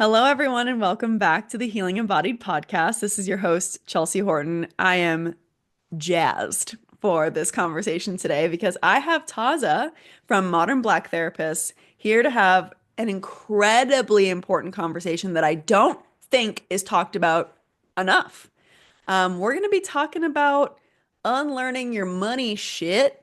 Hello, everyone, and welcome back to the Healing Embodied podcast. This is your host, Chelsea Horton. I am jazzed for this conversation today because I have Taza from Modern Black Therapists here to have an incredibly important conversation that I don't think is talked about enough. We're going to be talking about unlearning your money shit.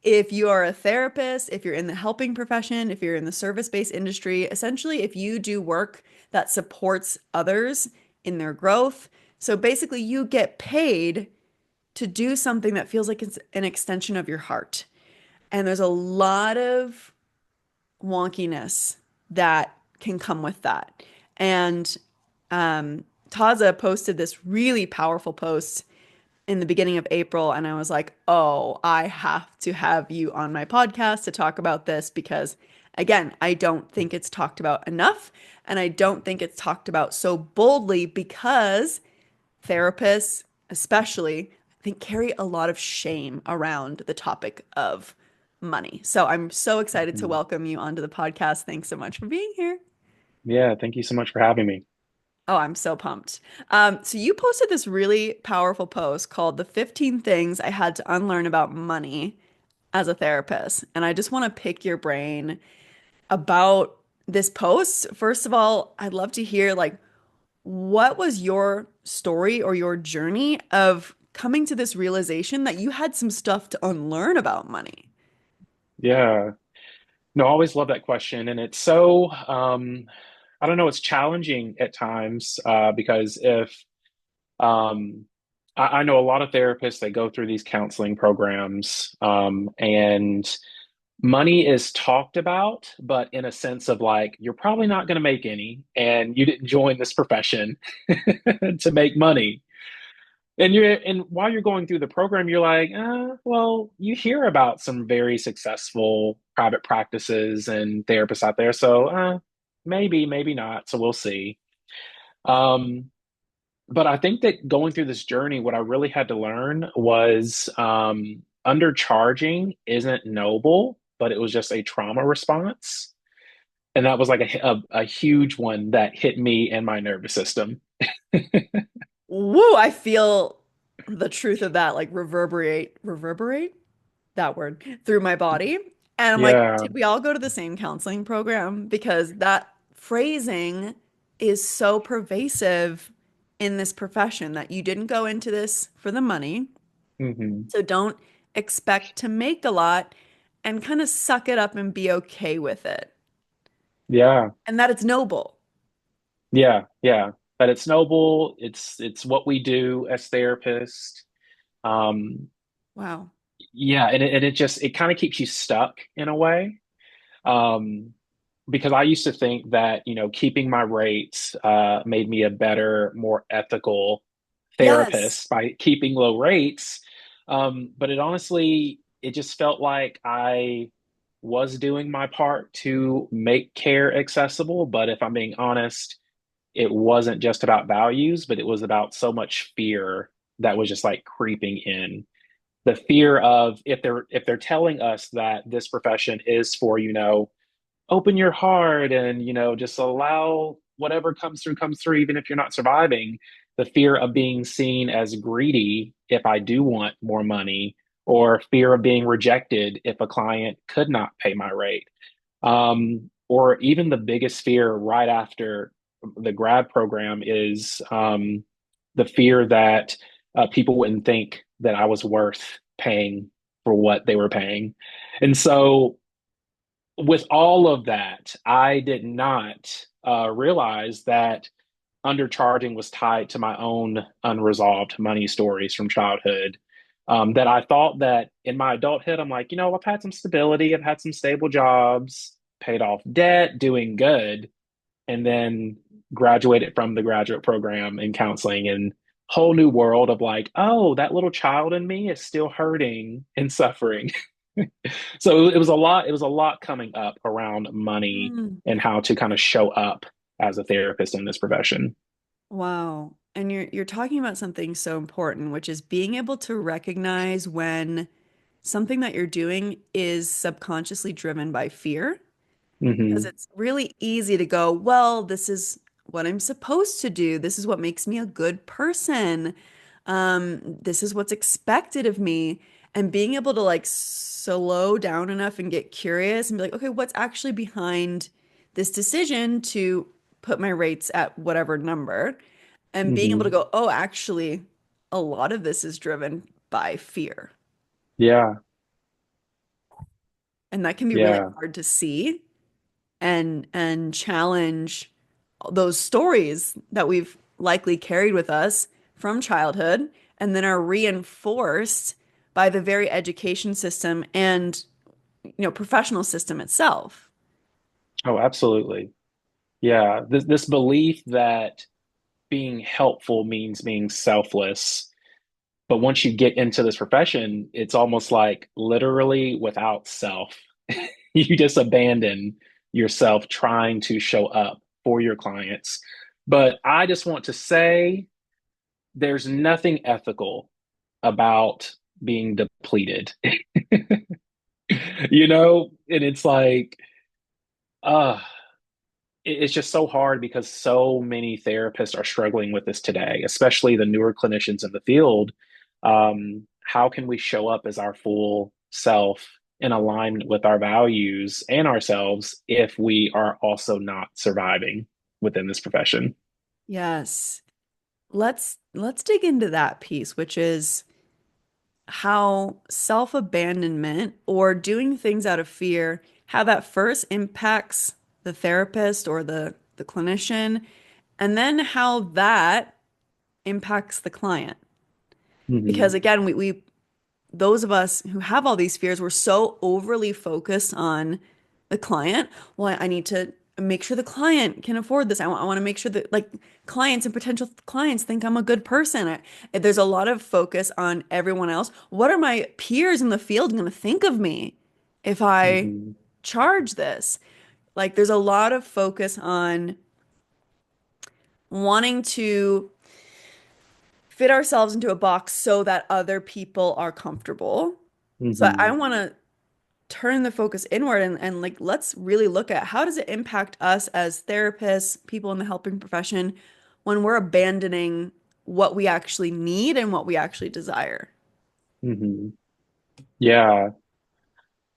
If you are a therapist, if you're in the helping profession, if you're in the service-based industry, essentially, if you do work that supports others in their growth. So basically, you get paid to do something that feels like it's an extension of your heart. And there's a lot of wonkiness that can come with that. And Taza posted this really powerful post in the beginning of April, and I was like, oh, I have to have you on my podcast to talk about this because, again, I don't think it's talked about enough. And I don't think it's talked about so boldly because therapists, especially, I think carry a lot of shame around the topic of money. So I'm so excited to Mm. welcome you onto the podcast. Thanks so much for being here. Yeah, thank you so much for having me. Oh, I'm so pumped. So you posted this really powerful post called The 15 Things I Had to Unlearn About Money as a Therapist. And I just want to pick your brain about this post. First of all, I'd love to hear what was your story or your journey of coming to this realization that you had some stuff to unlearn about money? Yeah. No, I always love that question. And it's so, I don't know, it's challenging at times because if I know a lot of therapists, they go through these counseling programs and money is talked about, but in a sense of like, you're probably not going to make any, and you didn't join this profession to make money. And while you're going through the program, you're like, well, you hear about some very successful private practices and therapists out there, so maybe not. So we'll see. Um, but I think that going through this journey, what I really had to learn was undercharging isn't noble, but it was just a trauma response. And that was like a huge one that hit me and my nervous system. Woo, I feel the truth of that reverberate that word through my body. And I'm like, Yeah. did we all go to the same counseling program? Because that phrasing is so pervasive in this profession that you didn't go into this for the money. Hmm. So don't expect to make a lot and kind of suck it up and be okay with it. Yeah. And that it's noble. Yeah. But it's noble. It's what we do as therapists. Um, Wow. yeah, and it just it kind of keeps you stuck in a way. Um, because I used to think that, keeping my rates made me a better, more ethical Yes. therapist by keeping low rates. But it just felt like I was doing my part to make care accessible. But if I'm being honest, it wasn't just about values, but it was about so much fear that was just like creeping in. The fear of if they're telling us that this profession is for, open your heart and, just allow whatever comes through, even if you're not surviving, the fear of being seen as greedy if I do want more money, or fear of being rejected if a client could not pay my rate. Or even the biggest fear right after the grad program is the fear that people wouldn't think that I was worth paying for what they were paying. And so, with all of that, I did not realize that undercharging was tied to my own unresolved money stories from childhood. That I thought that in my adulthood, I'm like, I've had some stability, I've had some stable jobs, paid off debt, doing good, and then graduated from the graduate program in counseling and whole new world of like, oh, that little child in me is still hurting and suffering. So it was a lot coming up around money Mm. and how to kind of show up as a therapist in this profession. Wow. And you're talking about something so important, which is being able to recognize when something that you're doing is subconsciously driven by fear. Because Hmm. it's really easy to go, well, this is what I'm supposed to do. This is what makes me a good person. This is what's expected of me. And being able to like slow down enough and get curious and be like, okay, what's actually behind this decision to put my rates at whatever number? And being able to Hmm. go, oh, actually, a lot of this is driven by fear. Yeah. And that can be really Yeah. hard to see and challenge those stories that we've likely carried with us from childhood and then are reinforced by the very education system and professional system itself. Oh, absolutely. Yeah. This belief that being helpful means being selfless. But once you get into this profession, it's almost like literally without self. You just abandon yourself trying to show up for your clients. But I just want to say there's nothing ethical about being depleted. And it's like, uh, it's just so hard because so many therapists are struggling with this today, especially the newer clinicians in the field. How can we show up as our full self in alignment with our values and ourselves if we are also not surviving within this profession? Yes. Let's dig into that piece, which is how self-abandonment or doing things out of fear, how that first impacts the therapist or the clinician, and then how that impacts the client. Hmm. Because again, we those of us who have all these fears, we're so overly focused on the client. Well, I need to make sure the client can afford this. I want to make sure that like clients and potential clients think I'm a good person. There's a lot of focus on everyone else. What are my peers in the field going to think of me if I Hmm. charge this? Like there's a lot of focus on wanting to fit ourselves into a box so that other people are comfortable. So I Hmm. want to turn the focus inward and like let's really look at how does it impact us as therapists, people in the helping profession when we're abandoning what we actually need and what we actually desire. Hmm. Yeah.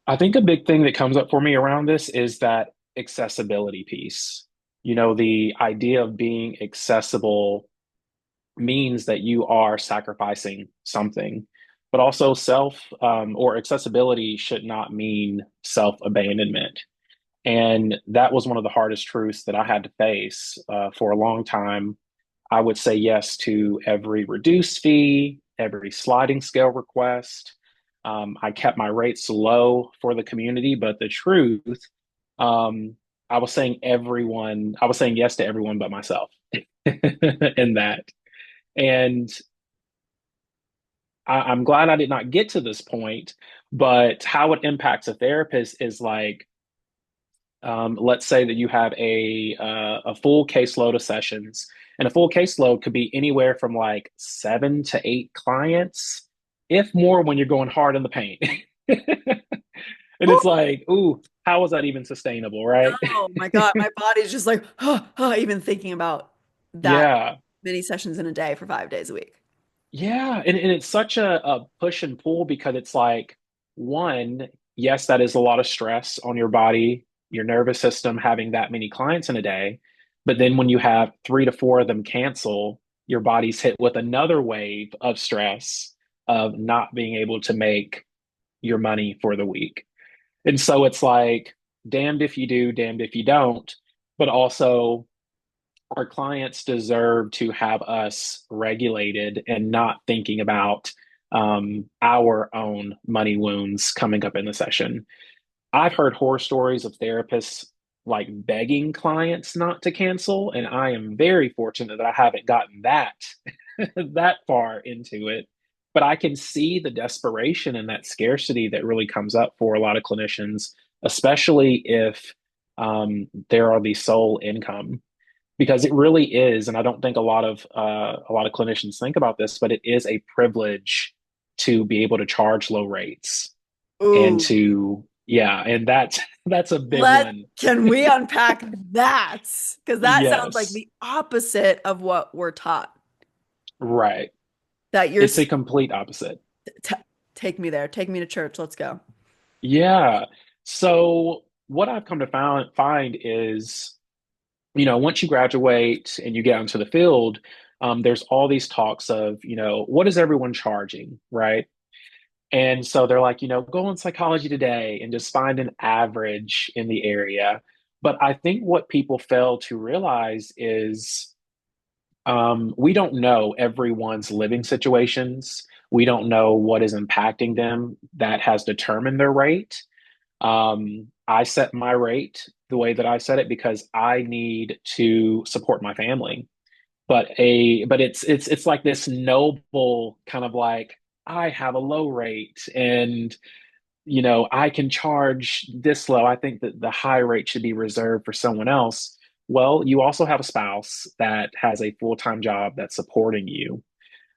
I think a big thing that comes up for me around this is that accessibility piece. The idea of being accessible means that you are sacrificing something, but also or accessibility should not mean self abandonment. And that was one of the hardest truths that I had to face for a long time. I would say yes to every reduced fee, every sliding scale request. I kept my rates low for the community, but the truth, um, I was saying yes to everyone but myself in that. And I'm glad I did not get to this point, but how it impacts a therapist is like, let's say that you have a full caseload of sessions, and a full caseload could be anywhere from like 7 to 8 clients, if more when you're going hard in the paint. And it's like, ooh, how is that even sustainable, right? Oh my God, my body's just like, even thinking about that Yeah. many sessions in a day for 5 days a week. Yeah, and it's such a push and pull because it's like, one, yes, that is a lot of stress on your body, your nervous system having that many clients in a day. But then when you have 3 to 4 of them cancel, your body's hit with another wave of stress of not being able to make your money for the week. And so it's like, damned if you do, damned if you don't. But also, our clients deserve to have us regulated and not thinking about our own money wounds coming up in the session. I've heard horror stories of therapists like begging clients not to cancel, and I am very fortunate that I haven't gotten that that far into it. But I can see the desperation and that scarcity that really comes up for a lot of clinicians, especially if there are the sole income, because it really is. And I don't think a lot of clinicians think about this, but it is a privilege to be able to charge low rates and Ooh, to Yeah, and that's that's a big Let one. Can we unpack that? Because that sounds like Yes, the opposite of what we're taught. right. That you're It's a complete opposite. t take me there, take me to church, let's go. Yeah. So what I've come to find is, once you graduate and you get onto the field, there's all these talks of, what is everyone charging, right? And so they're like, go on Psychology Today and just find an average in the area. But I think what people fail to realize is we don't know everyone's living situations. We don't know what is impacting them that has determined their rate. I set my rate the way that I set it because I need to support my family. But it's like this noble kind of like I have a low rate and I can charge this low. I think that the high rate should be reserved for someone else. Well, you also have a spouse that has a full-time job that's supporting you.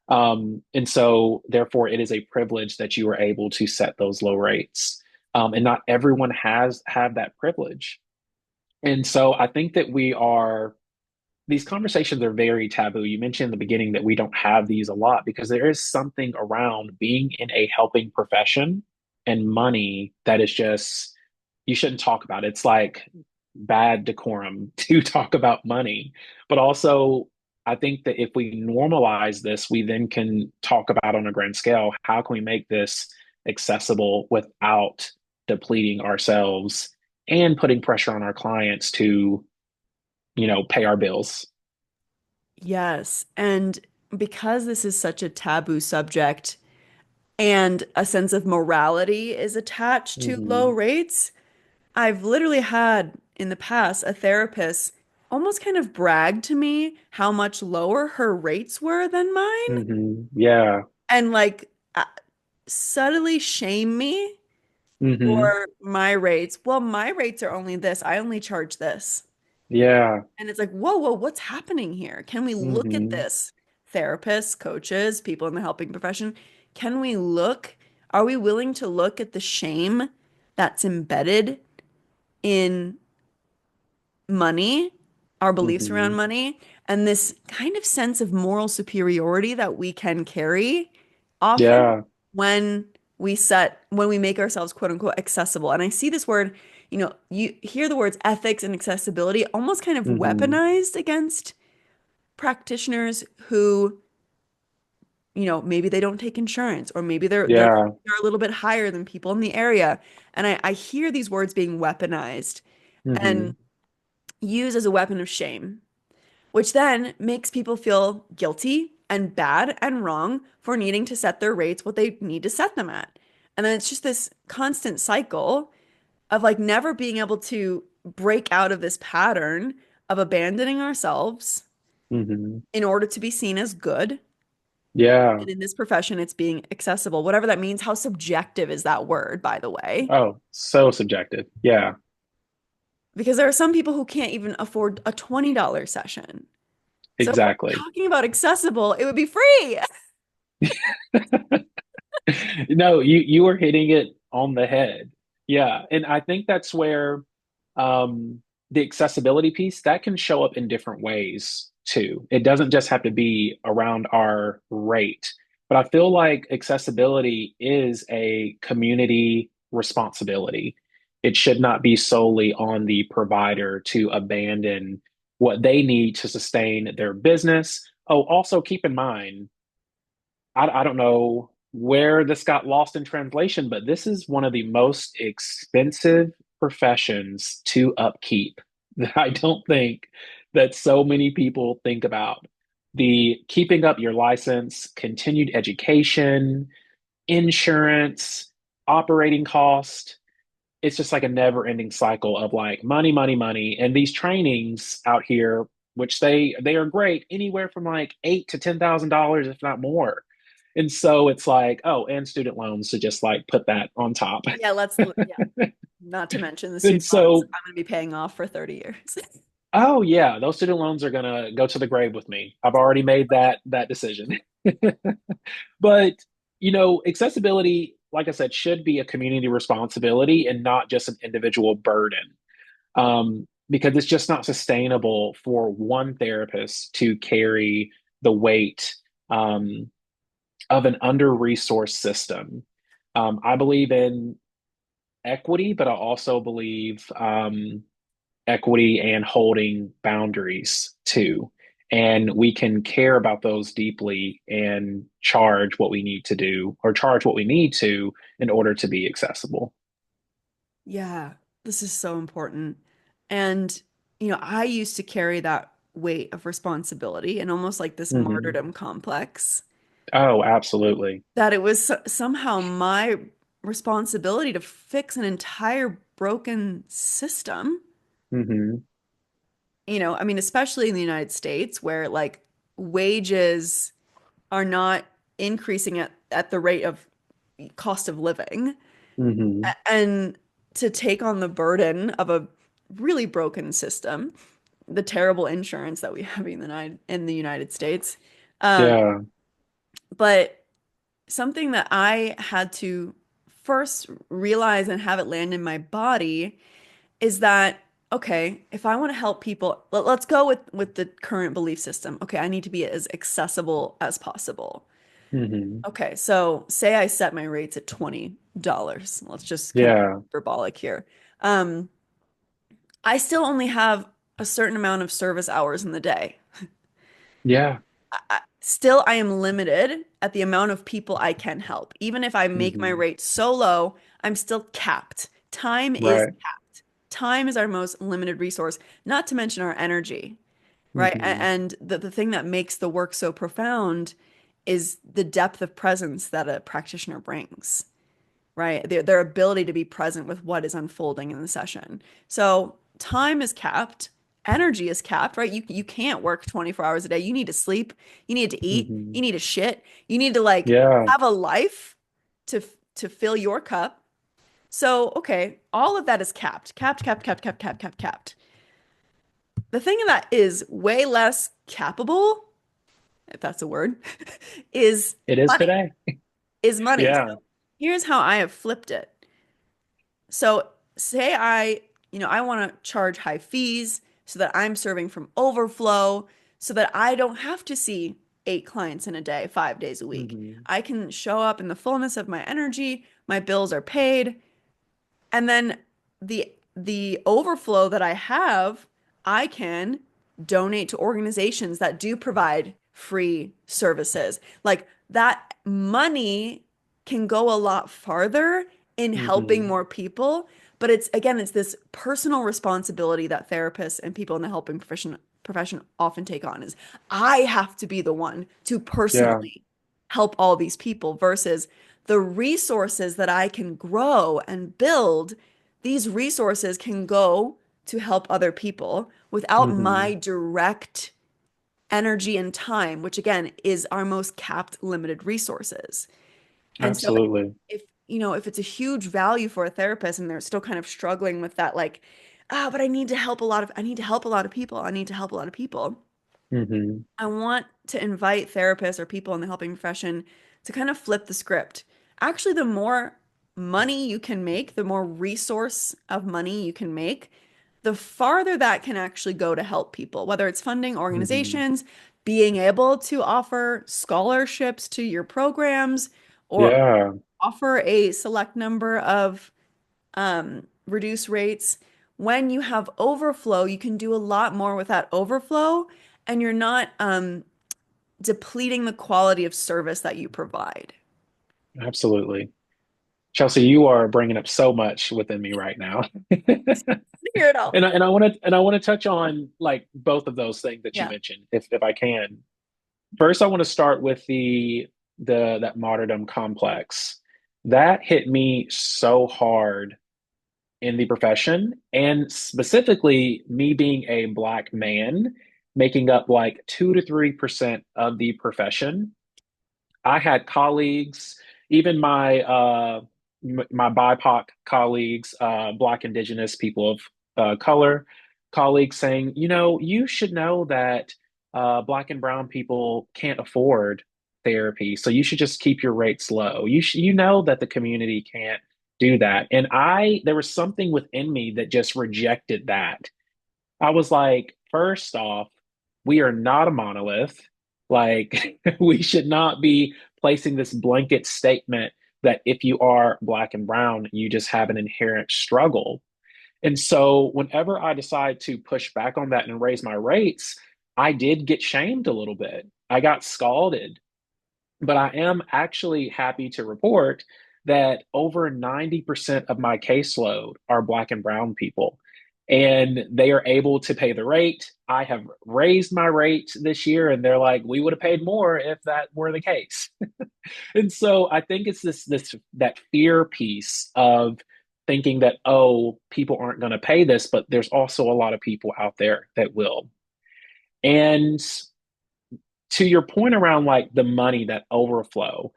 And so therefore it is a privilege that you are able to set those low rates. And not everyone has have that privilege. And so I think that these conversations are very taboo. You mentioned in the beginning that we don't have these a lot because there is something around being in a helping profession and money that is just, you shouldn't talk about. It's like bad decorum to talk about money. But also, I think that if we normalize this, we then can talk about on a grand scale, how can we make this accessible without depleting ourselves and putting pressure on our clients to pay our bills. Yes. And because this is such a taboo subject and a sense of morality is attached to low Hmm. rates, I've literally had in the past a therapist almost kind of brag to me how much lower her rates were than mine Yeah. and like subtly shame me Hmm. for my rates. Well, my rates are only this. I only charge this. Yeah. And it's like, whoa, whoa, what's happening here? Can we look at Hmm. this? Therapists, coaches, people in the helping profession, can we look? Are we willing to look at the shame that's embedded in money, our beliefs around Hmm. money, and this kind of sense of moral superiority that we can carry often Yeah. when when we make ourselves quote unquote accessible. And I see this word, you hear the words ethics and accessibility almost kind of Hmm. weaponized against practitioners who, maybe they don't take insurance or maybe Yeah. they're a little bit higher than people in the area. And I hear these words being weaponized and Hmm. used as a weapon of shame, which then makes people feel guilty and bad and wrong for needing to set their rates what they need to set them at. And then it's just this constant cycle of like never being able to break out of this pattern of abandoning ourselves Hmm. in order to be seen as good. Yeah. And in this profession, it's being accessible, whatever that means. How subjective is that word, by the way? Oh, so subjective. Yeah. Because there are some people who can't even afford a $20 session. So if we're Exactly. talking about accessible, it would be free. No, you were hitting it on the head. Yeah, and I think that's where the accessibility piece that can show up in different ways too. It doesn't just have to be around our rate, but I feel like accessibility is a community responsibility. It should not be solely on the provider to abandon what they need to sustain their business. Oh, also keep in mind I don't know where this got lost in translation, but this is one of the most expensive professions to upkeep that I don't think that so many people think about. The keeping up your license, continued education, insurance, operating cost. It's just like a never-ending cycle of like money, money, money. And these trainings out here, which they are great, anywhere from like $8,000 to $10,000, if not more. And so it's like, oh, and student loans to just like put that on top. Yeah, yeah. Not to mention the And student loans so, I'm going to be paying off for 30 years. oh yeah, those student loans are gonna go to the grave with me. I've already made that decision. But accessibility. like I said, should be a community responsibility and not just an individual burden. Because it's just not sustainable for one therapist to carry the weight um, of an under-resourced system. I believe in equity, but I also believe equity and holding boundaries too. And we can care about those deeply and charge what we need to do or charge what we need to in order to be accessible. Yeah, this is so important. And, I used to carry that weight of responsibility and almost like this Hmm. martyrdom complex Oh, absolutely. that it was somehow my responsibility to fix an entire broken system. Hmm. I mean, especially in the United States where like wages are not increasing at the rate of cost of living. Hmm. And to take on the burden of a really broken system, the terrible insurance that we have in the United States. Um, Yeah. but something that I had to first realize and have it land in my body is that, okay, if I want to help people, let's go with the current belief system. Okay, I need to be as accessible as possible. Hmm. Okay, so say I set my rates at $20. Let's just kind of Yeah. hyperbolic here. Um, I still only have a certain amount of service hours in the day. Yeah. Still, I am limited at the amount of people I can help. Even if I make my Hmm. rate so low, I'm still capped. Time is Right. capped. Time is our most limited resource, not to mention our energy, right? Hmm. And the thing that makes the work so profound is the depth of presence that a practitioner brings, right? Their ability to be present with what is unfolding in the session. So time is capped, energy is capped, right? You can't work 24 hours a day. You need to sleep, you need to eat, Hmm. you need to shit, you need to like Yeah. have a life to to fill your cup. So, okay, all of that is capped, capped, capped, capped, capped, capped, capped, capped. The thing that is way less cappable, if that's a word, is It is money. today. Is money. Yeah. So here's how I have flipped it. So say I want to charge high fees so that I'm serving from overflow so that I don't have to see 8 clients in a day, 5 days a week. Hmm. I can show up in the fullness of my energy, my bills are paid, and then the overflow that I have, I can donate to organizations that do provide free services. Like that money can go a lot farther in helping Hmm. more people, but it's this personal responsibility that therapists and people in the helping profession often take on is I have to be the one to Yeah. personally help all these people versus the resources that I can grow and build, these resources can go to help other people without Hmm. my direct energy and time, which again is our most capped, limited resources. And so Absolutely. if it's a huge value for a therapist and they're still kind of struggling with that, like, but I need to help a lot of people. I need to help a lot of people. Hmm. I want to invite therapists or people in the helping profession to kind of flip the script. Actually, the more money you can make, the more resource of money you can make, the farther that can actually go to help people, whether it's funding Hmm. organizations, being able to offer scholarships to your programs, or Yeah. offer a select number of reduced rates. When you have overflow, you can do a lot more with that overflow, and you're not depleting the quality of service that you provide. Absolutely. Chelsea, you are bringing up so much within me right now. Hear it all. And I want to touch on like both of those things that you Yeah. mentioned, if I can. First, I want to start with the that martyrdom complex. That hit me so hard in the profession, and specifically me being a black man, making up like 2 to 3% of the profession. I had colleagues, even my BIPOC colleagues, Black Indigenous people of color colleagues, saying, you should know that Black and Brown people can't afford therapy, so you should just keep your rates low. You know that the community can't do that. And there was something within me that just rejected that. I was like, first off, we are not a monolith. Like, we should not be placing this blanket statement that if you are Black and brown, you just have an inherent struggle. And so, whenever I decide to push back on that and raise my rates, I did get shamed a little bit. I got scalded. But I am actually happy to report that over 90% of my caseload are Black and brown people, and they are able to pay the rate. I have raised my rate this year, and they're like, we would have paid more if that were the case. And so I think it's this that fear piece of thinking that, oh, people aren't going to pay this, but there's also a lot of people out there that will. And to your point around like the money, that overflow,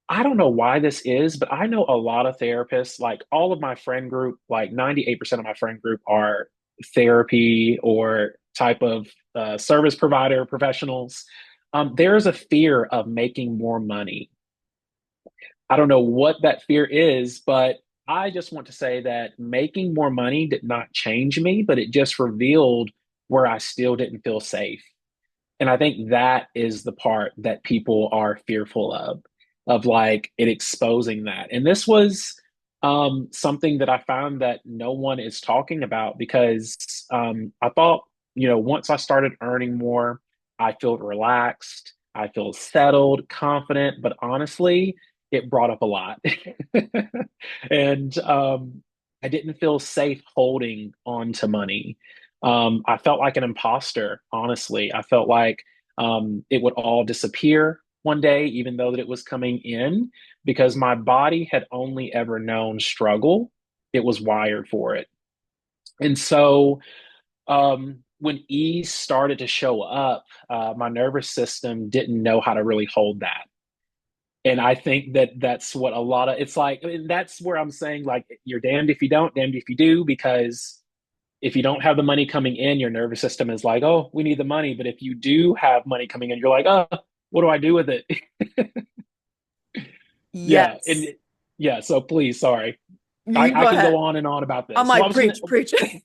I don't know why this is, but I know a lot of therapists, like all of my friend group, like 98% of my friend group are therapy or type of service provider professionals. There is a fear of making more money. I don't know what that fear is, but I just want to say that making more money did not change me, but it just revealed where I still didn't feel safe. And I think that is the part that people are fearful of like it exposing that. And this was something that I found that no one is talking about because I thought, once I started earning more, I feel relaxed, I feel settled, confident, but honestly, it brought up a lot. And I didn't feel safe holding on to money. I felt like an imposter, honestly. I felt like it would all disappear one day, even though that it was coming in, because my body had only ever known struggle. It was wired for it. And so when ease started to show up, my nervous system didn't know how to really hold that. And I think that that's what a lot of it's like. I mean, that's where I'm saying, like, you're damned if you don't, damned if you do, because if you don't have the money coming in, your nervous system is like, oh, we need the money. But if you do have money coming in, you're like, oh, what do I do with it? Yeah. And Yes. yeah, so please, sorry. You I, can I go can go ahead. on and on about I'm this. Well, I like, was gonna preach, preach.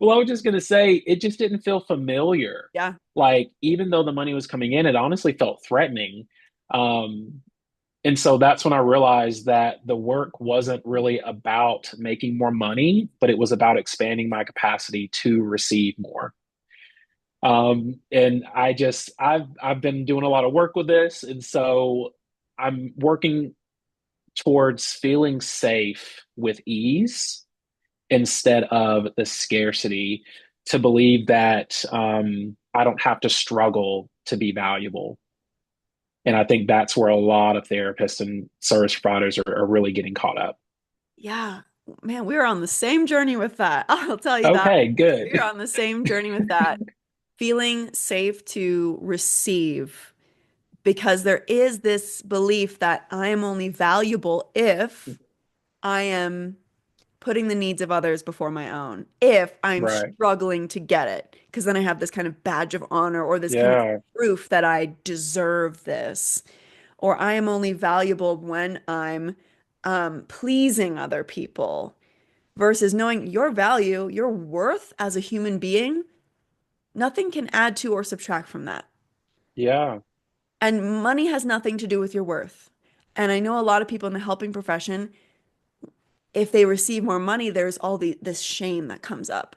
well, I was just gonna say it just didn't feel familiar. Yeah. Like, even though the money was coming in, it honestly felt threatening. Um, and so that's when I realized that the work wasn't really about making more money, but it was about expanding my capacity to receive more. And I've been doing a lot of work with this, and so I'm working towards feeling safe with ease instead of the scarcity, to believe that I don't have to struggle to be valuable. And I think that's where a lot of therapists and service providers are really getting caught up. Yeah. Man, we are on the same journey with that. I'll tell you that. Okay, We are good. on the same journey with that. Feeling safe to receive, because there is this belief that I am only valuable if I am putting the needs of others before my own, if I'm Right. struggling to get it, because then I have this kind of badge of honor or this kind of Yeah. proof that I deserve this, or I am only valuable when I'm pleasing other people, versus knowing your value, your worth as a human being. Nothing can add to or subtract from that. Yeah. And money has nothing to do with your worth. And I know a lot of people in the helping profession, if they receive more money, there's all this shame that comes up,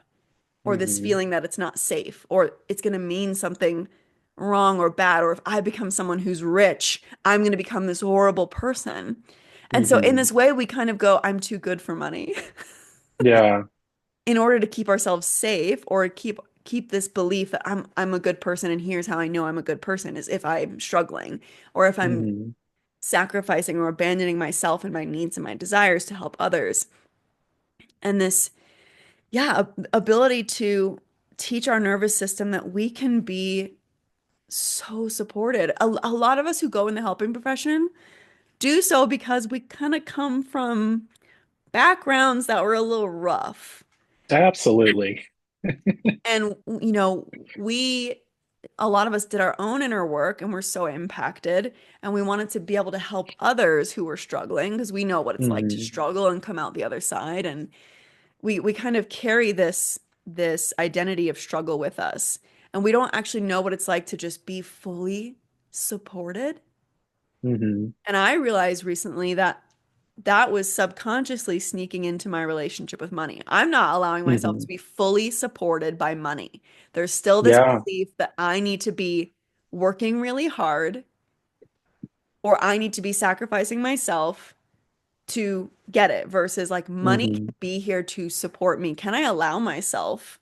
or this Hmm. feeling that it's not safe, or it's going to mean something wrong or bad, or if I become someone who's rich, I'm going to become this horrible person. And so in Hmm. this way, we kind of go, I'm too good for money Yeah. in order to keep ourselves safe, or keep this belief that I'm a good person, and here's how I know I'm a good person is if I'm struggling, or if I'm Hmm. sacrificing or abandoning myself and my needs and my desires to help others. And this, yeah, ability to teach our nervous system that we can be so supported. A lot of us who go in the helping profession do so because we kind of come from backgrounds that were a little rough. Absolutely. And, we a lot of us did our own inner work and we're so impacted, and we wanted to be able to help others who were struggling because we know what it's like to Hmm. struggle and come out the other side. And we kind of carry this identity of struggle with us, and we don't actually know what it's like to just be fully supported. Hmm. And I realized recently that that was subconsciously sneaking into my relationship with money. I'm not allowing myself Hmm. to be fully supported by money. There's still this Yeah. belief that I need to be working really hard, or I need to be sacrificing myself to get it, versus like money Hmm. can be here to support me. Can I allow myself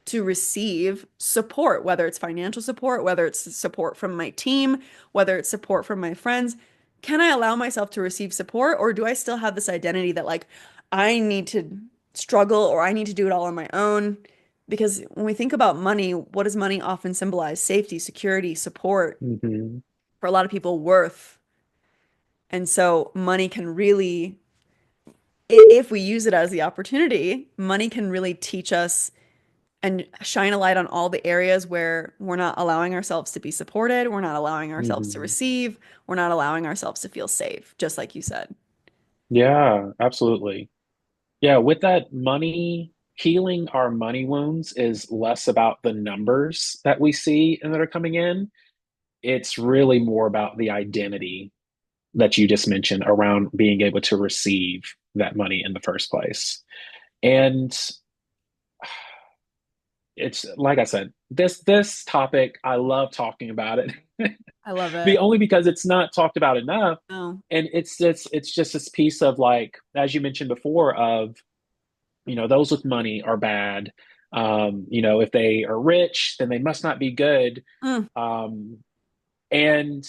to receive support, whether it's financial support, whether it's support from my team, whether it's support from my friends? Can I allow myself to receive support, or do I still have this identity that like I need to struggle or I need to do it all on my own? Because when we think about money, what does money often symbolize? Safety, security, support, Hmm. for a lot of people, worth. And so money can really, if we use it as the opportunity, money can really teach us and shine a light on all the areas where we're not allowing ourselves to be supported, we're not allowing ourselves to Hmm. receive, we're not allowing ourselves to feel safe, just like you said. Yeah, absolutely. Yeah, with that money, healing our money wounds is less about the numbers that we see and that are coming in. It's really more about the identity that you just mentioned around being able to receive that money in the first place. And it's like I said, this topic, I love talking about it. I love The it. only because it's not talked about enough. Oh. And it's just this piece of like, as you mentioned before, of those with money are bad. If they are rich, then they must not be good. Mm, Um, and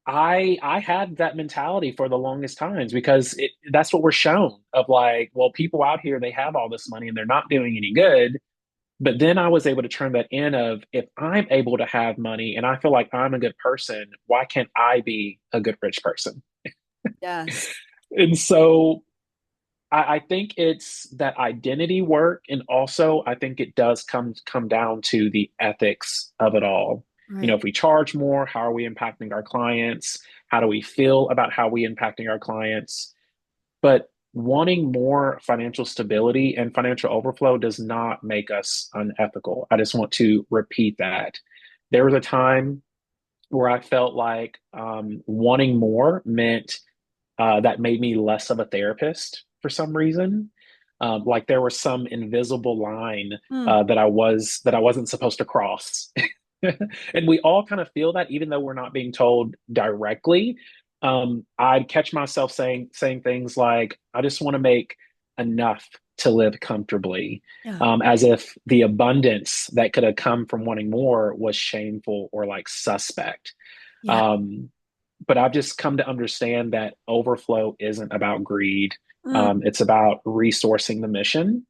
I had that mentality for the longest times because that's what we're shown of like, well, people out here, they have all this money and they're not doing any good. But then I was able to turn that in of if I'm able to have money and I feel like I'm a good person, why can't I be a good rich person? yes. And so I think it's that identity work, and also I think it does come down to the ethics of it all. Right. If we charge more, how are we impacting our clients? How do we feel about how we impacting our clients? But wanting more financial stability and financial overflow does not make us unethical. I just want to repeat that. There was a time where I felt like wanting more meant that made me less of a therapist for some reason. Like there was some invisible line Mm, that I wasn't supposed to cross. And we all kind of feel that, even though we're not being told directly. I'd catch myself saying things like, "I just want to make enough to live comfortably," yeah. as if the abundance that could have come from wanting more was shameful or like suspect. Yeah. Um, but I've just come to understand that overflow isn't about greed. Mm, It's about resourcing the mission.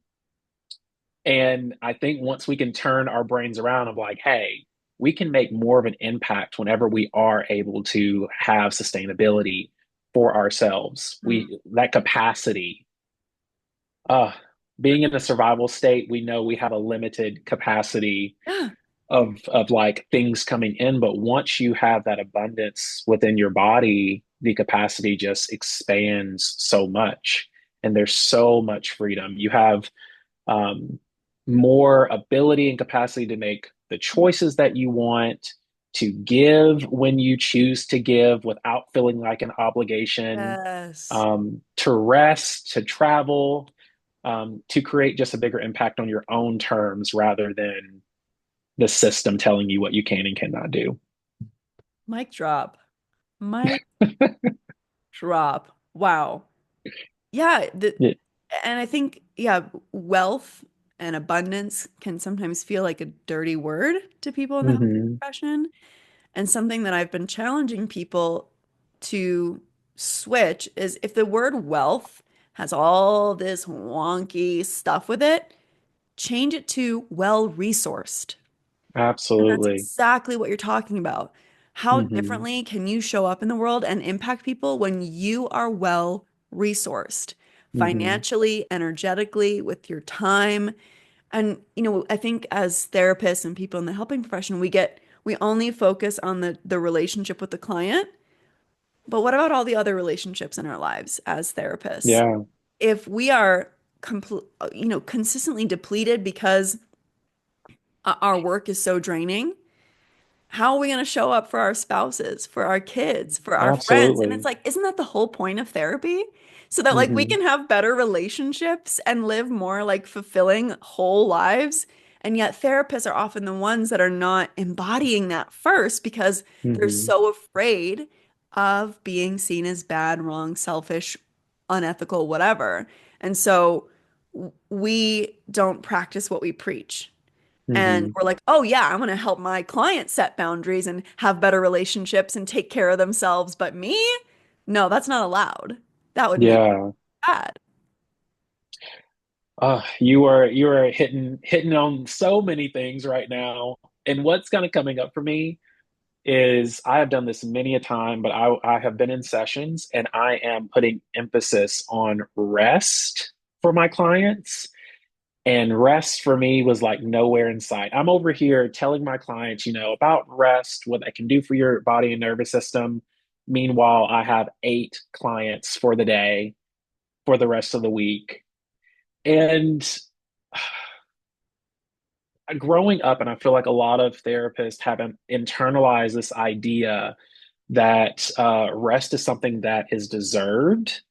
And I think once we can turn our brains around of like, hey, we can make more of an impact whenever we are able to have sustainability for ourselves. mm. That capacity, uh, being in a survival state, we know we have a limited capacity Yeah. of like things coming in, but once you have that abundance within your body, the capacity just expands so much, and there's so much freedom. You have um, more ability and capacity to make the choices that you want, to give when you choose to give without feeling like an obligation, Yes. to rest, to travel, to create just a bigger impact on your own terms rather than the system telling you what you can and cannot do. Mic drop. Mic drop. Wow. Yeah, Yeah. and I think, yeah, wealth and abundance can sometimes feel like a dirty word to people in the healthcare Hmm. profession. And something that I've been challenging people to switch is, if the word wealth has all this wonky stuff with it, change it to well-resourced. And that's Absolutely. exactly what you're talking about. How Hmm. differently can you show up in the world and impact people when you are well resourced, Hmm. financially, energetically, with your time? And, I think as therapists and people in the helping profession, we only focus on the relationship with the client. But what about all the other relationships in our lives as therapists? Yeah, If we are consistently depleted because our work is so draining, how are we going to show up for our spouses, for our kids, for our friends? And it's absolutely. like, isn't that the whole point of therapy? So that like we Hmm. can have better relationships and live more like fulfilling whole lives. And yet therapists are often the ones that are not embodying that first because they're Hmm. so afraid of being seen as bad, wrong, selfish, unethical, whatever. And so we don't practice what we preach. And Hmm. we're like, oh, yeah, I'm going to help my clients set boundaries and have better relationships and take care of themselves. But me? No, that's not allowed. That would make me Yeah. bad. You are hitting on so many things right now. And what's kind of coming up for me is I have done this many a time, but I have been in sessions and I am putting emphasis on rest for my clients. And rest for me was like nowhere in sight. I'm over here telling my clients, about rest, what that can do for your body and nervous system. Meanwhile, I have 8 clients for the day, for the rest of the week. And growing up, and I feel like a lot of therapists haven't internalized this idea that rest is something that is deserved,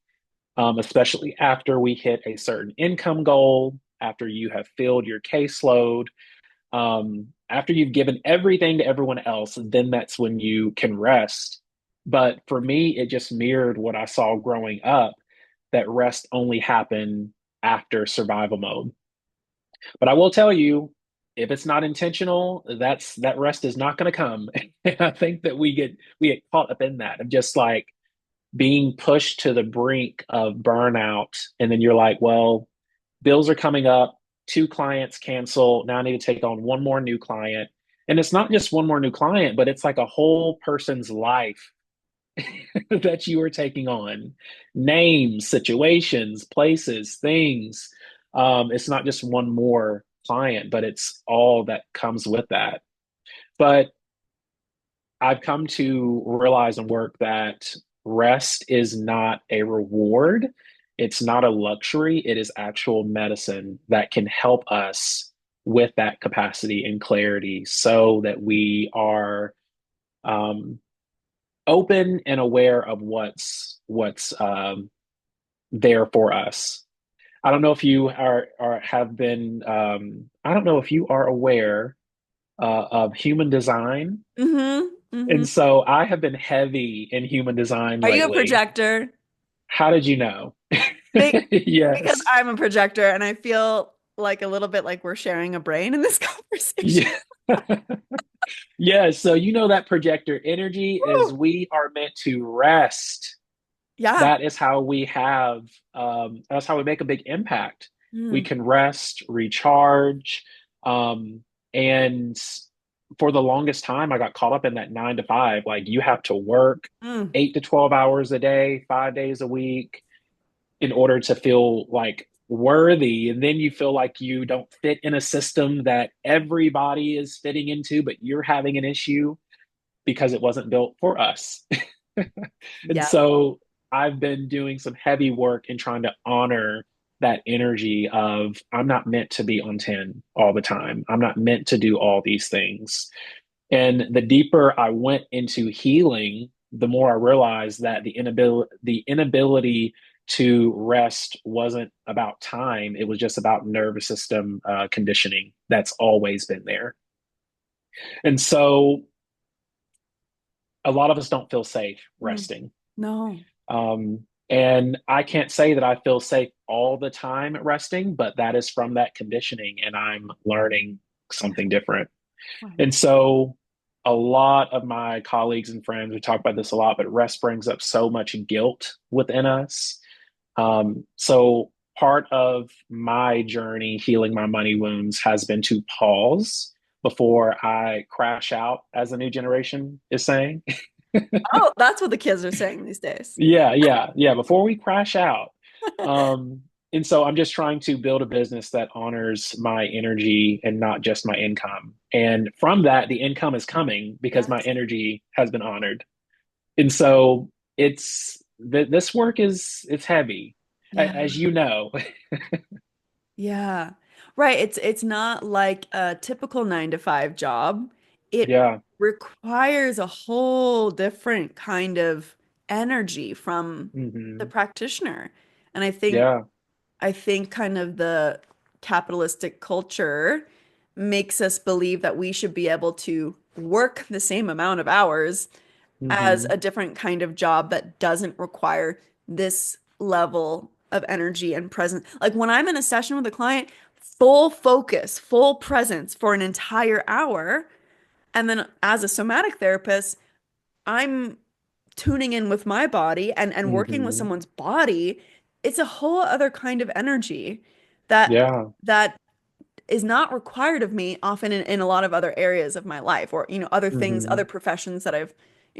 especially after we hit a certain income goal, after you have filled your caseload, after you've given everything to everyone else, then that's when you can rest. But for me, it just mirrored what I saw growing up, that rest only happened after survival mode. But I will tell you, if it's not intentional, that rest is not going to come. And I think that we get caught up in that of just like being pushed to the brink of burnout, and then you're like, well, bills are coming up, 2 clients cancel. Now I need to take on one more new client. And it's not just one more new client, but it's like a whole person's life that you are taking on. Names, situations, places, things. It's not just one more client, but it's all that comes with that. But I've come to realize and work that rest is not a reward. It's not a luxury. It is actual medicine that can help us with that capacity and clarity so that we are um, open and aware of what's there for us. I don't know if you are have been. I don't know if you are aware of human design. Mm-hmm. Mm-hmm. And so I have been heavy in human design Are you a lately. projector? How did you know? Be- because Yes. I'm a projector and I feel like a little bit like we're sharing a brain in this conversation. Yeah. Yeah. So you know that projector energy is Woo! we are meant to rest. Yeah. That is how we have that's how we make a big impact. We Mm, can rest, recharge. And for the longest time I got caught up in that 9 to 5. Like you have to work mm, 8 to 12 hours a day, 5 days a week in order to feel like worthy. And then you feel like you don't fit in a system that everybody is fitting into, but you're having an issue because it wasn't built for us. And yeah. so I've been doing some heavy work in trying to honor that energy of I'm not meant to be on 10 all the time. I'm not meant to do all these things. And the deeper I went into healing, the more I realized that the inability to rest wasn't about time. It was just about nervous system conditioning that's always been there. And so a lot of us don't feel safe Mm, resting. no. And I can't say that I feel safe all the time resting, but that is from that conditioning, and I'm learning something different. Wow. And so a lot of my colleagues and friends, we talk about this a lot, but rest brings up so much guilt within us. So part of my journey healing my money wounds has been to pause before I crash out, as the new generation is saying. Oh, that's what the kids are saying these days. Yeah, yeah, yeah. Before we crash out. Um, And so I'm just trying to build a business that honors my energy and not just my income. And from that, the income is coming because my Yes. energy has been honored. And so this work is it's heavy, Yeah. as you know. Yeah. Right. It's not like a typical 9 to 5 job. It Yeah. requires a whole different kind of energy from the Hmm. practitioner. And I think kind of the capitalistic culture makes us believe that we should be able to work the same amount of hours as Hmm. a different kind of job that doesn't require this level of energy and presence. Like when I'm in a session with a client, full focus, full presence for an entire hour. And then as a somatic therapist, I'm tuning in with my body and working with Hmm. someone's body. It's a whole other kind of energy that Yeah. that is not required of me often in a lot of other areas of my life or, other things, other Hmm. professions that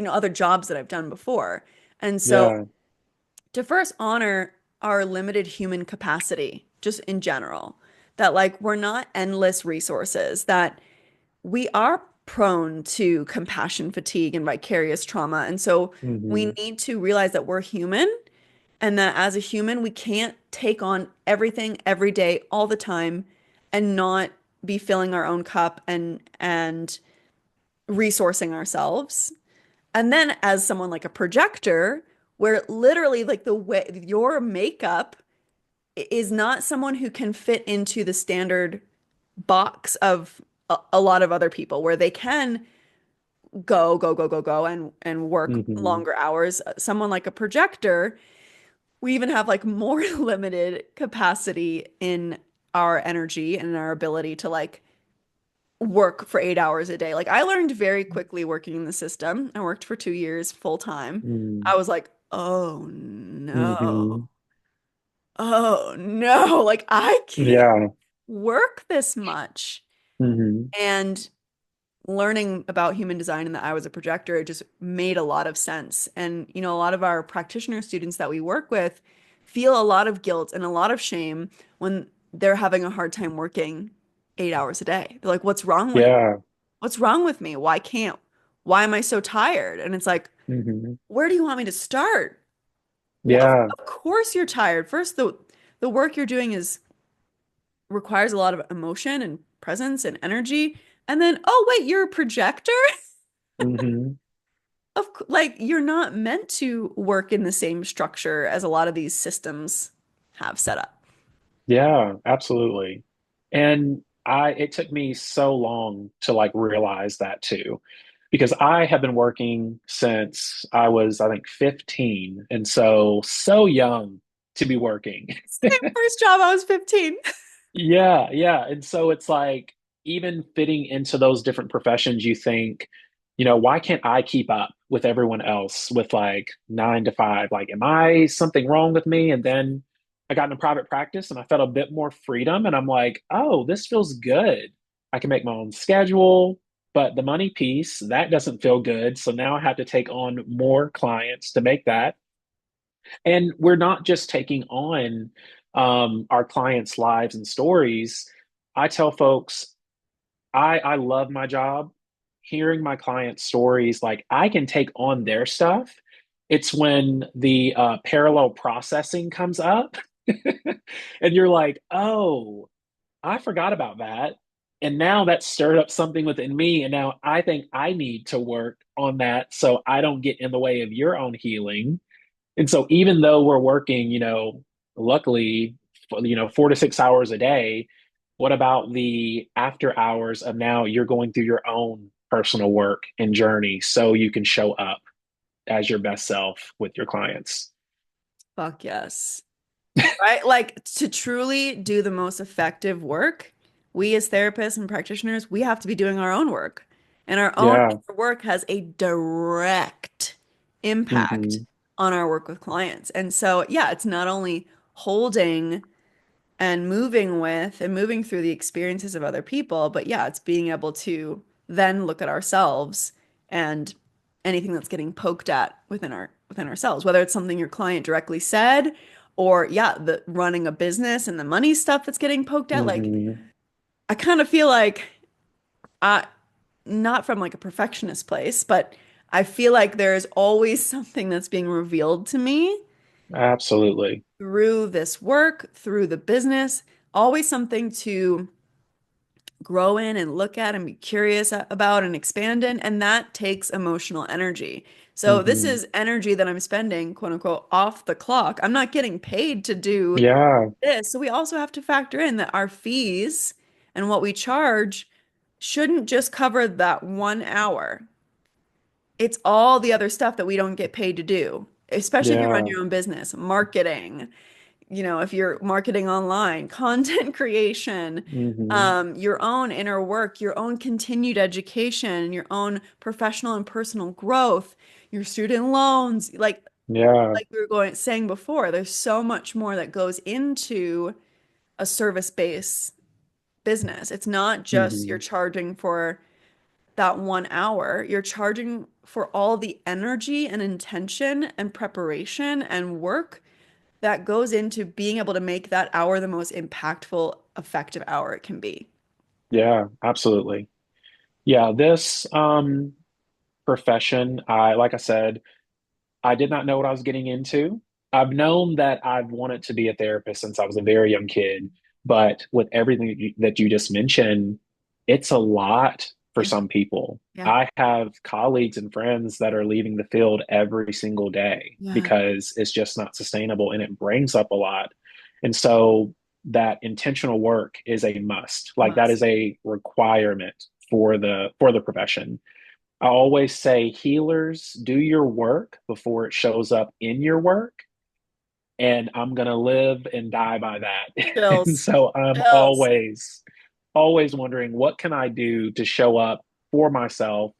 other jobs that I've done before. And so Yeah. to first honor our limited human capacity, just in general, that like we're not endless resources, that we are prone to compassion fatigue and vicarious trauma. And so we Hmm. need to realize that we're human and that as a human, we can't take on everything every day, all the time, and not be filling our own cup and resourcing ourselves. And then as someone like a projector, where literally like the way your makeup is not someone who can fit into the standard box of a lot of other people, where they can go and work Hmm. longer hours. Someone like a projector, we even have like more limited capacity in our energy and in our ability to like work for 8 hours a day. Like I learned very quickly working in the system. I worked for 2 years full time. I was like, oh no, Hmm. oh no, like I can't Yeah. work this much. Hmm. And learning about human design and that I was a projector, it just made a lot of sense. And, a lot of our practitioner students that we work with feel a lot of guilt and a lot of shame when they're having a hard time working 8 hours a day. They're like, what's wrong with me? Yeah. What's wrong with me? Why am I so tired? And it's like, Hmm. where do you want me to start? Well, of, Yeah. of course you're tired. First, the work you're doing is requires a lot of emotion and presence and energy. And then, oh, wait, you're a projector? Hmm. Like you're not meant to work in the same structure as a lot of these systems have set up. Yeah, absolutely. And it took me so long to like realize that too, because I have been working since I was, I think, 15. And so young to be working. Same first job, I was 15. Yeah, yeah. And so it's like even fitting into those different professions, you think, why can't I keep up with everyone else with like 9 to 5? Like, am I something wrong with me? And then I got into private practice and I felt a bit more freedom. And I'm like, oh, this feels good. I can make my own schedule, but the money piece, that doesn't feel good. So now I have to take on more clients to make that. And we're not just taking on our clients' lives and stories. I tell folks, I love my job. Hearing my clients' stories, like I can take on their stuff. It's when the parallel processing comes up, and you're like, oh, I forgot about that. And now that stirred up something within me. And now I think I need to work on that so I don't get in the way of your own healing. And so even though we're working, luckily, 4 to 6 hours a day, what about the after hours of now you're going through your own personal work and journey so you can show up as your best self with your clients? Fuck yes. Right? Like to truly do the most effective work, we as therapists and practitioners, we have to be doing our own work. And our own Yeah. inner work has a direct impact Hmm. on our work with clients. And so, yeah, it's not only holding and moving with and moving through the experiences of other people. But yeah, it's being able to then look at ourselves and anything that's getting poked at within ourselves, whether it's something your client directly said or yeah, the running a business and the money stuff that's getting poked at. Like Hmm. I kind of feel like I not from like a perfectionist place, but I feel like there's always something that's being revealed to me Absolutely. through this work, through the business, always something to grow in and look at and be curious about and expand in. And that takes emotional energy. So this Hmm. is energy that I'm spending, quote unquote, off the clock. I'm not getting paid to do Yeah. this. So we also have to factor in that our fees and what we charge shouldn't just cover that 1 hour. It's all the other stuff that we don't get paid to do, especially if you run Yeah. your own business, marketing, if you're marketing online, content creation, Hmm. your own inner work, your own continued education, your own professional and personal growth, your student loans, Yeah. like we were saying before, there's so much more that goes into a service-based business. It's not just you're Hmm. charging for that 1 hour, you're charging for all the energy and intention and preparation and work that goes into being able to make that hour the most impactful, effective hour it can be. Yeah, absolutely. Yeah, this profession, like I said, I did not know what I was getting into. I've known that I've wanted to be a therapist since I was a very young kid, but with everything that you just mentioned, it's a lot for Yeah. some people. Yeah. I have colleagues and friends that are leaving the field every single day Yeah. because it's just not sustainable and it brings up a lot. And so that intentional work is a must. Like that is Must. a requirement for the profession. I always say healers do your work before it shows up in your work. And I'm going to live and die by that. And Chills. so I'm Chills. always wondering what can I do to show up for myself.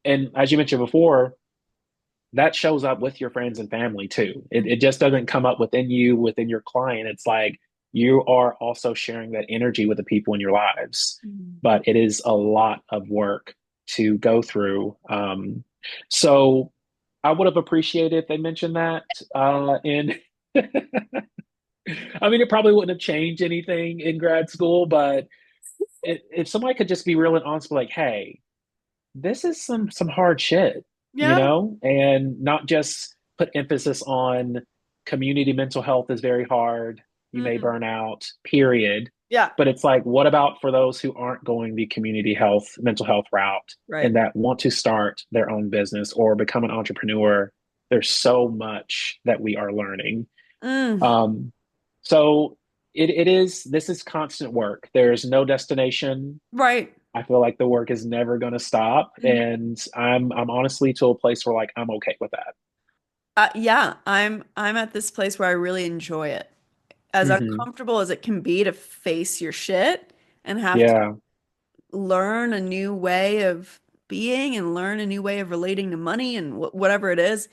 And as you mentioned before, that shows up with your friends and family too. It just doesn't come up within you, within your client. It's like you are also sharing that energy with the people in your lives. Mhm. But it is a lot of work to go through. So I would have appreciated if they mentioned that. I mean, it probably wouldn't have changed anything in grad school, but if somebody could just be real and honest, be like, hey, this is some hard shit, Yeah. and not just put emphasis on community mental health is very hard. You may Mhm. burn out, period. Yeah. But it's like, what about for those who aren't going the community health, mental health route Right. and that want to start their own business or become an entrepreneur? There's so much that we are learning. Mm. Um, so this is constant work. There's no destination. Right. I feel like the work is never going to stop, Mhm. and I'm honestly to a place where like I'm okay with that. Yeah, I'm at this place where I really enjoy it. As Hmm. uncomfortable as it can be to face your shit and have to Yeah. learn a new way of being and learn a new way of relating to money and whatever it is,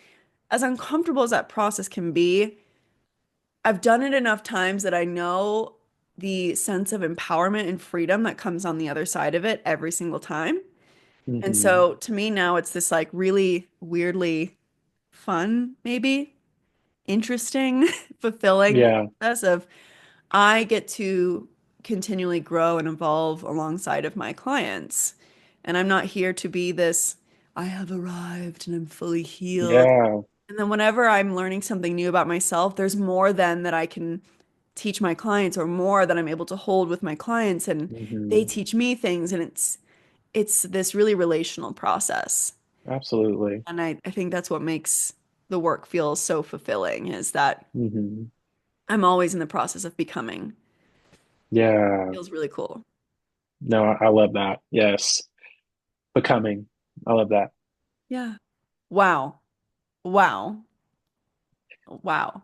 as uncomfortable as that process can be, I've done it enough times that I know the sense of empowerment and freedom that comes on the other side of it every single time. And Hmm. so to me now it's this like really weirdly fun, maybe interesting, fulfilling Yeah. process of I get to continually grow and evolve alongside of my clients. And I'm not here to be this, I have arrived and I'm fully healed. Yeah. And then whenever I'm learning something new about myself, there's more then that I can teach my clients or more that I'm able to hold with my clients and they Hmm. teach me things and it's this really relational process. Absolutely. And I think that's what makes the work feel so fulfilling is that Hmm. I'm always in the process of becoming. Yeah. Feels really cool. No, I love that. Yes. Becoming. I love that. Yeah. Wow. Wow. Wow.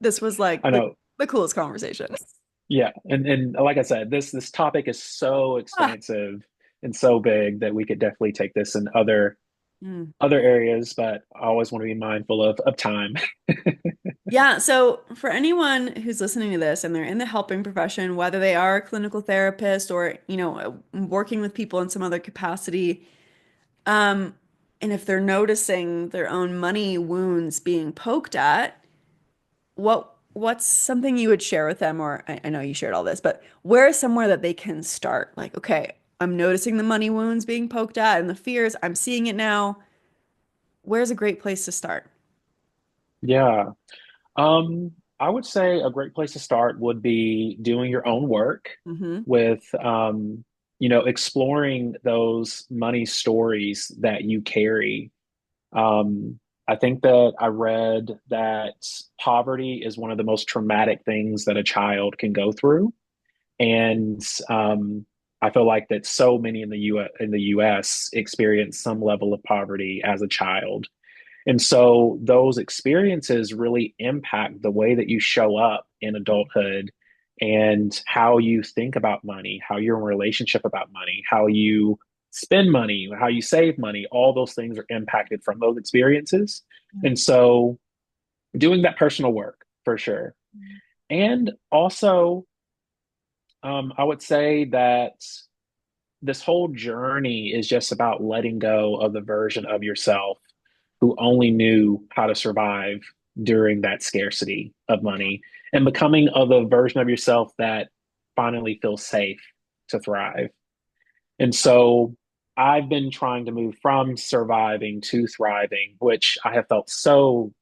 This was like I know. the coolest conversation. Yeah. And like I said, this topic is so Ah. expansive and so big that we could definitely take this in Mm. other areas, but I always want to be mindful of time. Yeah, so for anyone who's listening to this and they're in the helping profession, whether they are a clinical therapist or, working with people in some other capacity, um, and if they're noticing their own money wounds being poked at, what's something you would share with them, or I know you shared all this, but where is somewhere that they can start? Like, okay, I'm noticing the money wounds being poked at and the fears. I'm seeing it now. Where's a great place to start? Yeah. I would say a great place to start would be doing your own work Mm-hmm. with, exploring those money stories that you carry. I think that I read that poverty is one of the most traumatic things that a child can go through. And I feel like that so many in the US experience some level of poverty as a child. And so those experiences really impact the way that you show up in adulthood and how you think about money, how you're in relationship about money, how you spend money, how you save money. All those things are impacted from those experiences. And so doing that personal work for sure. And also, I would say that this whole journey is just about letting go of the version of yourself who only knew how to survive during that scarcity of money and becoming of the version of yourself that finally feels safe to thrive. And so I've been trying to move from surviving to thriving, which I have felt so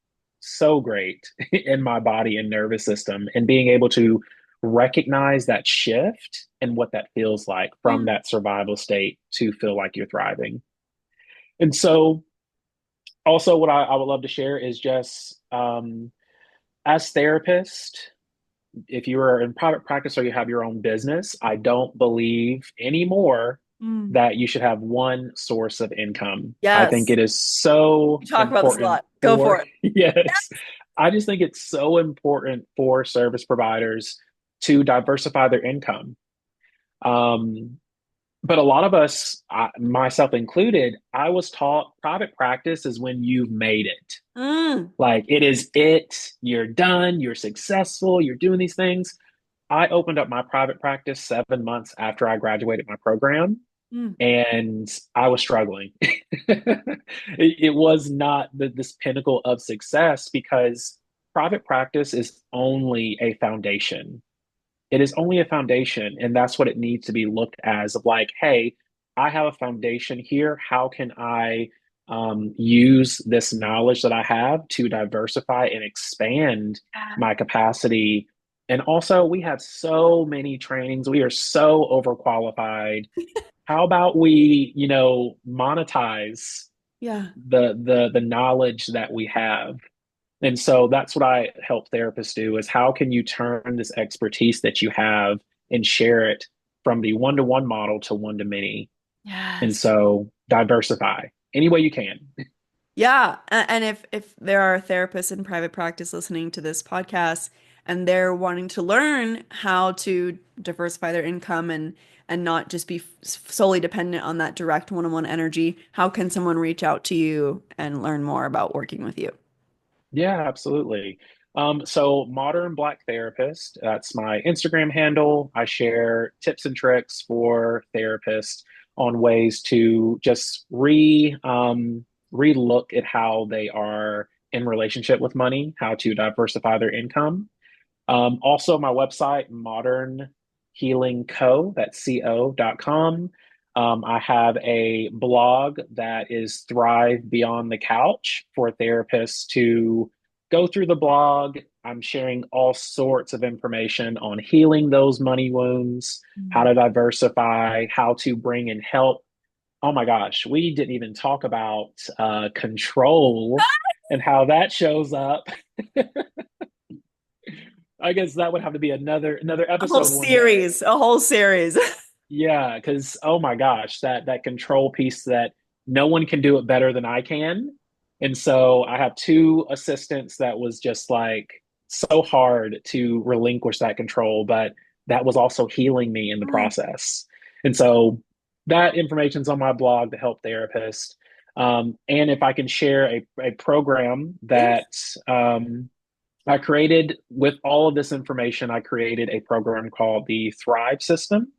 great in my body and nervous system, and being able to recognize that shift and what that feels like from Mm. that survival state to feel like you're thriving. And so, also, what I would love to share is just as therapists, if you are in private practice or you have your own business, I don't believe anymore Mm. that you should have one source of income. I think Yes. it is so We talk about this a important lot. Go for, for it. yes, I just think it's so important for service providers to diversify their income. Um, but a lot of us, myself included, I was taught private practice is when you've made it. Mm. Like it is it, you're done, you're successful, you're doing these things. I opened up my private practice 7 months after I graduated my program, Mm. and I was struggling. It was not this pinnacle of success because private practice is only a foundation. It is only a foundation, and that's what it needs to be looked as of like, hey, I have a foundation here. How can I use this knowledge that I have to diversify and expand my capacity? And also, we have so many trainings. We are so overqualified. How about we, monetize Yeah. the knowledge that we have? And so that's what I help therapists do is how can you turn this expertise that you have and share it from the one-to-one model to one-to-many? And Yes. so diversify any way you can. Yeah, and if there are therapists in private practice listening to this podcast and they're wanting to learn how to diversify their income and not just be solely dependent on that direct one-on-one energy, how can someone reach out to you and learn more about working with you? Yeah, absolutely. So Modern Black Therapist, that's my Instagram handle. I share tips and tricks for therapists on ways to just re-look at how they are in relationship with money, how to diversify their income. Also, my website, Modern Healing Co. That's co.com. I have a blog that is Thrive Beyond the Couch for therapists to go through the blog. I'm sharing all sorts of information on healing those money wounds, how to diversify, how to bring in help. Oh my gosh, we didn't even talk about control and how that shows up. I guess that would have to be another A whole episode one day. series, a whole series. Yeah, because oh my gosh, that control piece that no one can do it better than I can. And so I have two assistants that was just like so hard to relinquish that control, but that was also healing me in the Mm. process. And so that information's on my blog to help therapists. And if I can share a program Yes. that I created with all of this information, I created a program called the Thrive System.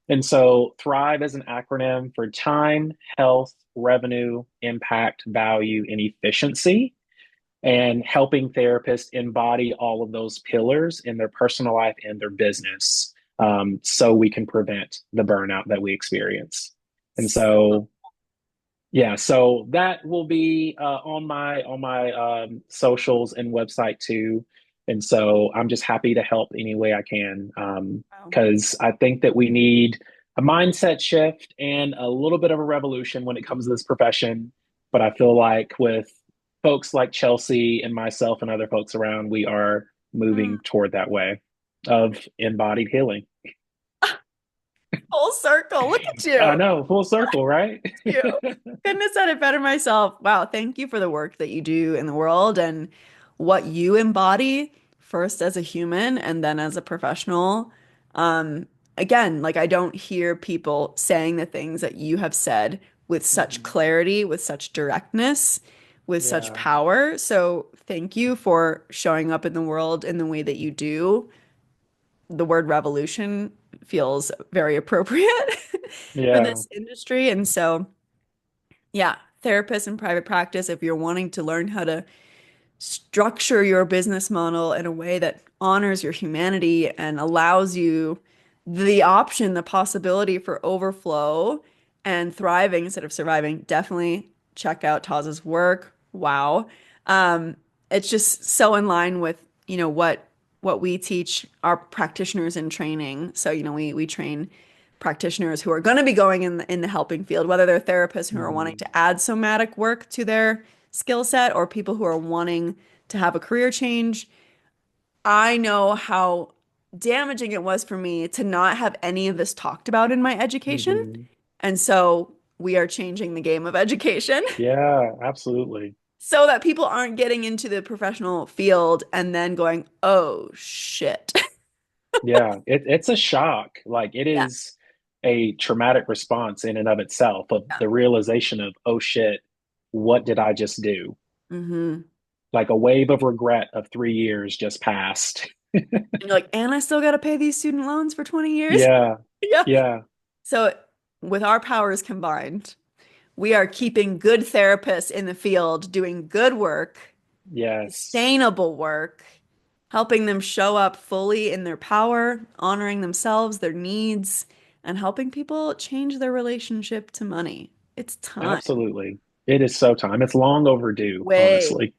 And so Thrive is an acronym for time, health, revenue, impact, value, and efficiency. and helping therapists embody all of those pillars in their personal life and their business, so we can prevent the burnout that we experience. And so, yeah, so that will be on my socials and website too. And so I'm just happy to help any way I can, Wow. because I think that we need a mindset shift and a little bit of a revolution when it comes to this profession. But I feel like with folks like Chelsea and myself and other folks around, we are Mm, moving toward that way of embodied healing. full circle. Look at I you. know, full circle, right? You. Couldn't have said it better myself. Wow, thank you for the work that you do in the world and what you embody first as a human and then as a professional. Um, Again, like I don't hear people saying the things that you have said with such Mhm. clarity, with such directness, with such Yeah, power. So thank you for showing up in the world in the way that you do. The word revolution feels very appropriate for yeah. this industry. And so yeah, therapists in private practice, if you're wanting to learn how to structure your business model in a way that honors your humanity and allows you the option, the possibility for overflow and thriving instead of surviving, definitely check out Taz's work. Wow. Um, it's just so in line with, what we teach our practitioners in training. So, we train practitioners who are going to be going in the helping field, whether they're therapists who are wanting Mhm. to add somatic work to their skill set or people who are wanting to have a career change. I know how damaging it was for me to not have any of this talked about in my education. Mhm. And so we are changing the game of education Yeah, absolutely. so that people aren't getting into the professional field and then going, oh shit. Yeah, it's a shock. Like it Yeah. is a traumatic response in and of itself of Yeah. the realization of, oh shit, what did I just do? Hmm. Like a wave of regret of 3 years just passed. And you're like, and I still got to pay these student loans for 20 years. Yeah, Yeah. yeah, So with our powers combined, we are keeping good therapists in the field doing good work, yes, sustainable work, helping them show up fully in their power, honoring themselves, their needs, and helping people change their relationship to money. It's time. absolutely. It is so time. It's long overdue, Way, honestly.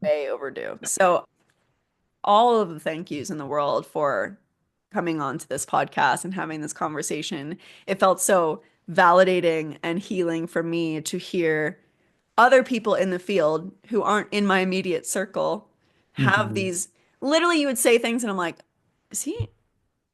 way overdue. So, all of the thank yous in the world for coming on to this podcast and having this conversation. It felt so validating and healing for me to hear other people in the field who aren't in my immediate circle have Mhm. these literally you would say things and I'm like, is he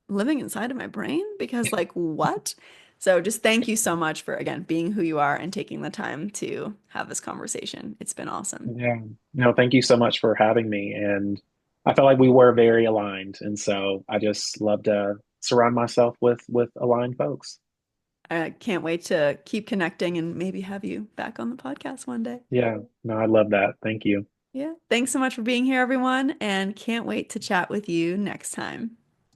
living inside of my brain? Because like what? So just thank you so much for again being who you are and taking the time to have this conversation. It's been awesome. Yeah. No, thank you so much for having me. And I felt like we were very aligned. And so I just love to surround myself with aligned folks. I can't wait to keep connecting and maybe have you back on the podcast one day. Yeah. No, I love that. Thank you. Yeah. Thanks so much for being here, everyone, and can't wait to chat with you next time.